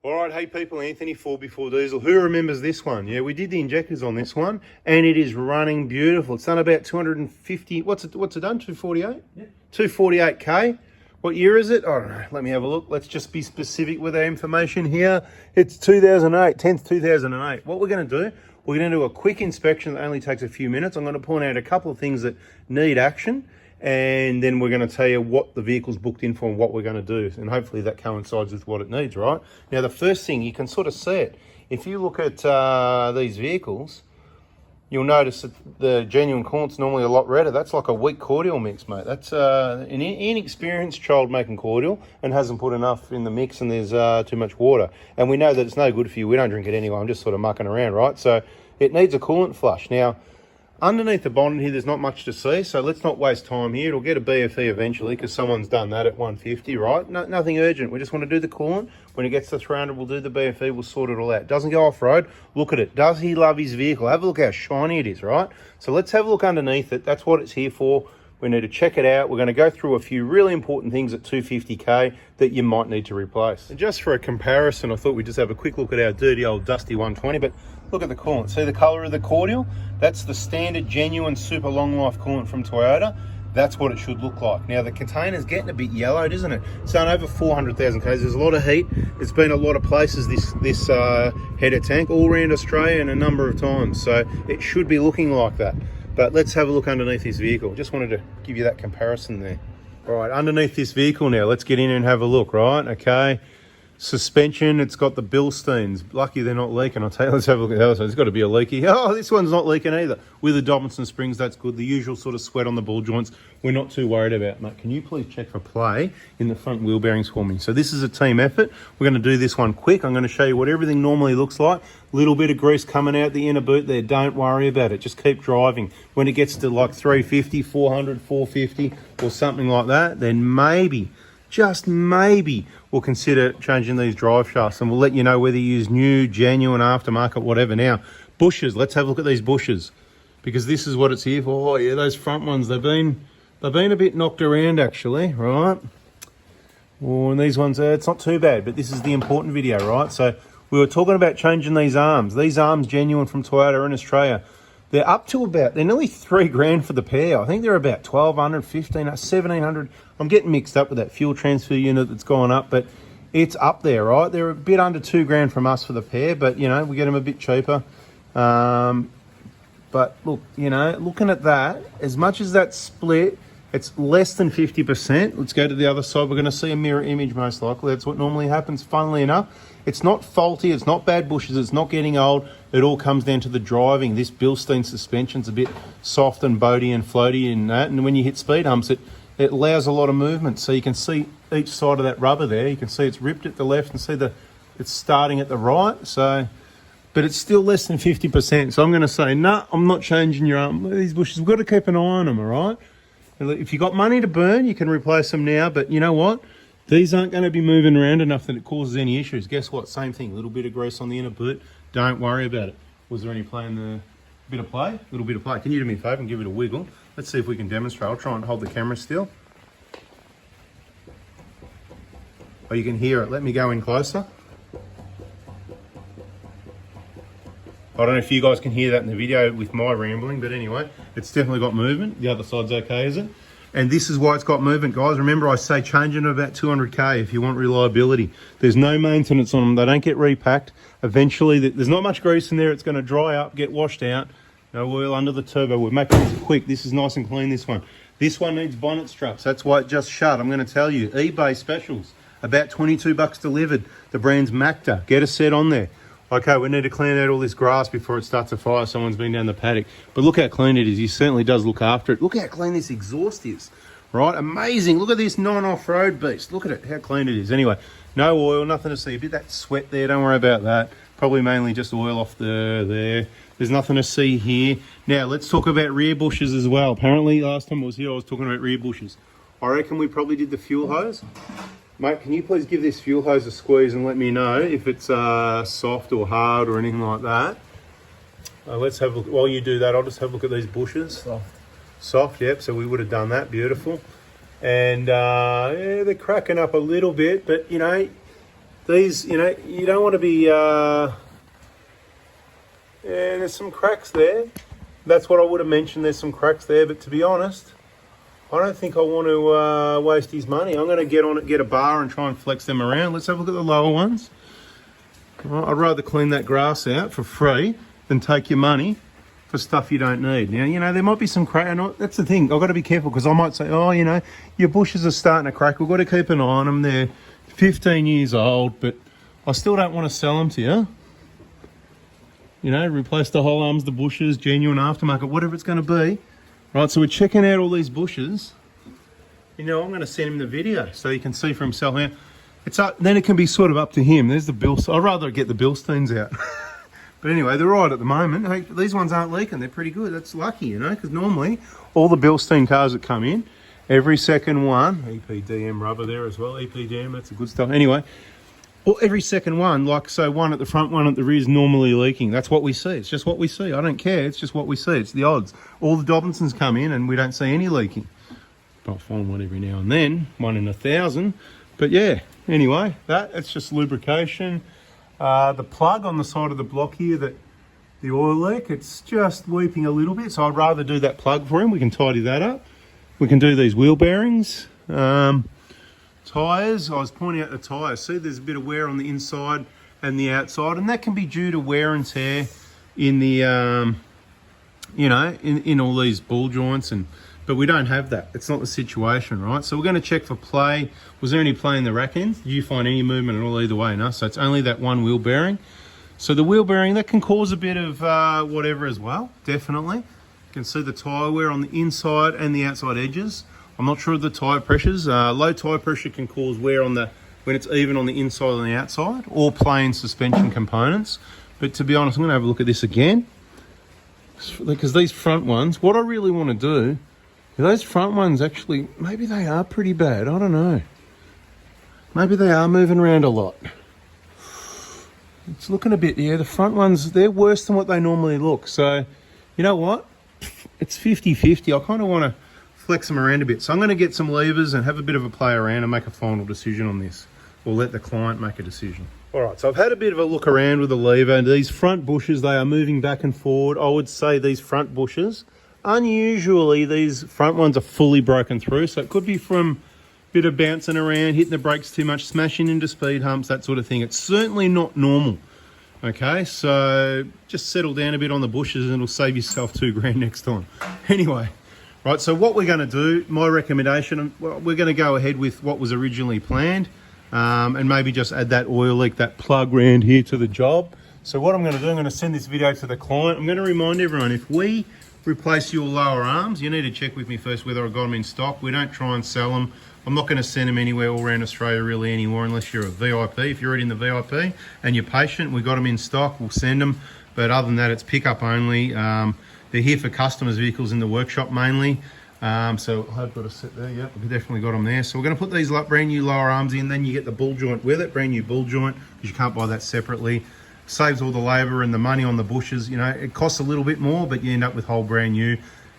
All right, hey people, Anthony 4x4 Diesel. Who remembers this one? Yeah, we did the injectors on this one, and it is running beautiful. It's done about 250. What's it done? 248. Yeah. 248k. What year is it? I don't know. Let me have a look. Let's just be specific with our information here. It's 2008, 10th 2008. What we're going to do? We're going to do a quick inspection that only takes a few minutes. I'm going to point out a couple of things that need action, and then we're going to tell you what the vehicle's booked in for and what we're going to do, and hopefully that coincides with what it needs, right? Now, the first thing, you can sort of see it. If you look at these vehicles, you'll notice that the genuine coolant's normally a lot redder. That's like a weak cordial mix, mate. That's an inexperienced child making cordial and hasn't put enough in the mix, and there's too much water. And we know that it's no good for you. We don't drink it anyway. I'm just sort of mucking around, right? So it needs a coolant flush. Now, underneath the bonnet here, there's not much to see, so let's not waste time here. It'll get a BFE eventually because someone's done that at 150, right? Nothing urgent. We just want to do the coolant. When it gets to 300, we'll do the BFE. We'll sort it all out. Doesn't go off-road. Look at it. Does he love his vehicle? Have a look how shiny it is, right? So let's have a look underneath it. That's what it's here for. We need to check it out. We're going to go through a few really important things at 250k that you might need to replace. And just for a comparison, I thought we'd just have a quick look at our dirty old dusty 120, but look at the coolant. See the color of the cordial? That's the standard genuine super long life coolant from Toyota. That's what it should look like. Now the container's getting a bit yellowed, isn't it? It's done over 400,000 k's. There's a lot of heat. It's been a lot of places, this header tank, all around Australia and a number of times. So it should be looking like that. But let's have a look underneath this vehicle. Just wanted to give you that comparison there. All right, underneath this vehicle now, let's get in and have a look, right? Okay. Suspension, it's got the Bilsteins. Lucky they're not leaking. I'll tell you, let's have a look at the other side. There's got to be a leaky. Oh, this one's not leaking either. With the Dobinson springs, that's good. The usual sort of sweat on the ball joints, we're not too worried about, mate. Can you please check for play in the front wheel bearings for me? So this is a team effort. We're going to do this one quick. I'm going to show you what everything normally looks like. Little bit of grease coming out the inner boot there. Don't worry about it. Just keep driving. When it gets to like 350, 400, 450 or something like that, then maybe, just maybe, we'll consider changing these drive shafts, and we'll let you know whether you use new, genuine, aftermarket, whatever. Now, bushes, let's have a look at these bushes, because this is what it's here for. Oh yeah, those front ones, they've been a bit knocked around actually, right? Oh, and these ones, it's not too bad, but this is the important video, right? So we were talking about changing these arms. These arms, genuine from Toyota in Australia. They're up to about, they're nearly $3,000 for the pair. I think they're about 1,200, 1,500, 1,700. I'm getting mixed up with that fuel transfer unit that's gone up, but it's up there, right? They're a bit under $2,000 from us for the pair, but you know, we get them a bit cheaper. But look, you know, looking at that, as much as that split, it's less than 50%. Let's go to the other side. We're going to see a mirror image most likely. That's what normally happens, funnily enough. It's not faulty, it's not bad bushes, it's not getting old. It all comes down to the driving. This Bilstein suspension's a bit soft and boaty and floaty and that, and when you hit speed humps, it allows a lot of movement. So you can see each side of that rubber there. You can see it's ripped at the left and see it's starting at the right. So, but it's still less than 50%. So I'm going to say, no, I'm not changing your arm. These bushes, we've got to keep an eye on them, all right? If you've got money to burn, you can replace them now, but you know what? These aren't going to be moving around enough that it causes any issues. Guess what? Same thing. A little bit of grease on the inner boot. Don't worry about it. Was there any play in the bit of play? A little bit of play. Can you do me a favour and give it a wiggle? Let's see if we can demonstrate. I'll try and hold the camera still. Oh, you can hear it. Let me go in closer. I don't know if you guys can hear that in the video with my rambling, but anyway, it's definitely got movement. The other side's okay, is it? And this is why it's got movement, guys. Remember, I say change them to about 200k if you want reliability. There's no maintenance on them. They don't get repacked. Eventually, there's not much grease in there. It's going to dry up, get washed out. No oil under the turbo. We're making this quick. This is nice and clean, this one. This one needs bonnet struts. That's why it just shut. I'm going to tell you, eBay specials, about 22 bucks delivered. The brand's Macta. Get a set on there. Okay, we need to clean out all this grass before it starts a fire. Someone's been down the paddock. But look how clean it is. He certainly does look after it. Look how clean this exhaust is, right? Amazing. Look at this non-off-road beast. Look at it, how clean it is. Anyway, no oil, nothing to see. A bit of that sweat there, don't worry about that. Probably mainly just oil off there. There's nothing to see here. Now, let's talk about rear bushes as well. Apparently, last time I was here, I was talking about rear bushes. I reckon we probably did the fuel hose. Mate, can you please give this fuel hose a squeeze and let me know if it's soft or hard or anything like that? Let's have a look. While you do that, I'll just have a look at these bushes. Soft, yep, so we would have done that. Beautiful. And yeah, they're cracking up a little bit, but you know, These, you know, you don't want to be, yeah, there's some cracks there. That's what I would have mentioned, there's some cracks there, but to be honest, I don't think I want to waste his money. I'm going to get on it, get a bar and try and flex them around. Let's have a look at the lower ones. Well, I'd rather clean that grass out for free than take your money for stuff you don't need. Now, you know, there might be some crack. That's the thing. I've got to be careful because I might say, oh, you know, your bushes are starting to crack. We've got to keep an eye on them. They're 15 years old, but I still don't want to sell them to you. You know, replace the whole arms, the bushes, genuine aftermarket, whatever it's going to be. Right, so we're checking out all these bushes. You know, I'm going to send him the video so he can see for himself. Now, it's up, then it can be sort of up to him. There's the Bilstein. I'd rather get the Bilsteins out. But anyway, they're right at the moment. Hey, these ones aren't leaking. They're pretty good. That's lucky, you know, because normally all the Bilstein cars that come in, every second one, EPDM rubber there as well, EPDM, that's the good stuff. Anyway, well, every second one, like so one at the front, one at the rear is normally leaking. That's what we see. It's just what we see. I don't care. It's just what we see. It's the odds. All the Dobinsons come in and we don't see any leaking. But I'll find one every now and then, 1 in 1,000. But yeah, anyway, it's just lubrication. The plug on the side of the block here, that the oil leak, it's just weeping a little bit. So I'd rather do that plug for him. We can tidy that up. We can do these wheel bearings. Tyres, I was pointing out the tyres. See, there's a bit of wear on the inside and the outside, and that can be due to wear and tear in the, you know, in all these ball joints, but we don't have that. It's not the situation, right? So we're going to check for play. Was there any play in the rack ends? Did you find any movement at all either way? No, so it's only that one wheel bearing. So the wheel bearing, that can cause a bit of whatever as well, definitely. You can see the tyre wear on the inside and the outside edges. I'm not sure of the tyre pressures. Low tyre pressure can cause wear on when it's even on the inside and the outside, or plain suspension components. But to be honest, I'm going to have a look at this again. Because these front ones, what I really want to do, those front ones actually, maybe they are pretty bad. I don't know. Maybe they are moving around a lot. It's looking a bit, yeah, the front ones, they're worse than what they normally look. So, you know what? It's 50-50. I kind of want to flex them around a bit. So I'm going to get some levers and have a bit of a play around and make a final decision on this. Or let the client make a decision. All right, so I've had a bit of a look around with the lever, and these front bushes, they are moving back and forward. I would say these front bushes, unusually, these front ones are fully broken through. So it could be from a bit of bouncing around, hitting the brakes too much, smashing into speed humps, that sort of thing. It's certainly not normal. Okay, so just settle down a bit on the bushes and it'll save yourself $2,000 next time. Anyway, right, so what we're going to do, my recommendation, well, we're going to go ahead with what was originally planned, and maybe just add that oil leak, that plug round here to the job. So what I'm going to do, I'm going to send this video to the client. I'm going to remind everyone, if we replace your lower arms, you need to check with me first whether I've got them in stock. We don't try and sell them. I'm not going to send them anywhere all around Australia really anymore unless you're a VIP. If you're already in the VIP and you're patient, we've got them in stock, we'll send them. But other than that, it's pickup only. They're here for customers' vehicles in the workshop mainly. So I've got a set there, yep, we've definitely got them there. So we're going to put these brand new lower arms in, then you get the ball joint with it, brand new ball joint, because you can't buy that separately. Saves all the labour and the money on the bushes. You know, it costs a little bit more, but you end up with whole brand new,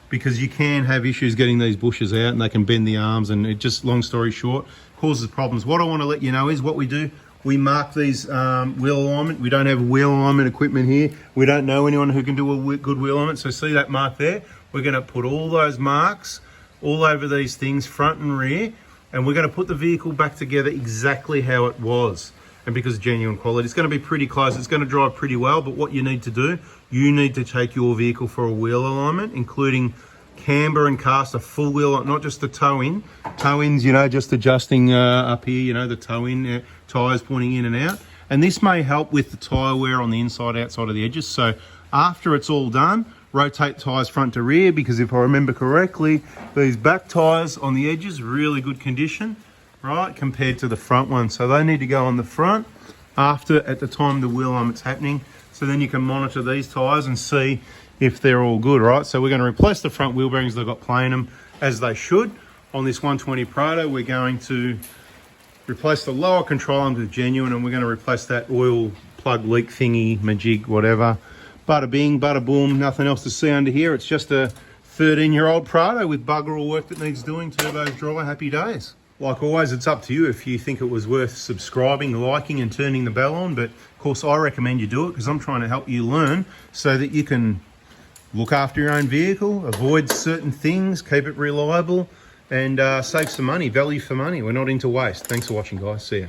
because you can have issues getting these bushes out and they can bend the arms, and it just, long story short, causes problems. What I want to let you know is what we do. We mark these wheel alignment. We don't have wheel alignment equipment here. We don't know anyone who can do a good wheel alignment. So see that mark there? We're going to put all those marks all over these things, front and rear, and we're going to put the vehicle back together exactly how it was. And because genuine quality, it's going to be pretty close. It's going to drive pretty well, but what you need to do, you need to take your vehicle for a wheel alignment, including camber and cast, a full wheel, not just the toe in. Toe ins, you know, just adjusting up here, you know, the toe in, tyres pointing in and out. And this may help with the tyre wear on the inside, outside of the edges. So after it's all done, rotate tyres front to rear, because if I remember correctly, these back tyres on the edges, really good condition, right, compared to the front one. So they need to go on the front after, at the time the wheel alignment's happening. So then you can monitor these tyres and see if they're all good, right? So we're going to replace the front wheel bearings. They've got play in them, as they should. On this 120 Prado, we're going to replace the lower control arms with genuine, and we're going to replace that oil plug leak thingy, majig, whatever. Bada bing, bada boom, nothing else to see under here. It's just a 13-year-old Prado with bugger all work that needs doing, turbos dry, happy days. like always, it's up to you if you think it was worth subscribing, liking, and turning the bell on. But of course, I recommend you do it because I'm trying to help you learn so that you can look after your own vehicle, avoid certain things, keep it reliable, and save some money, value for money. We're not into waste. Thanks for watching, guys. See ya.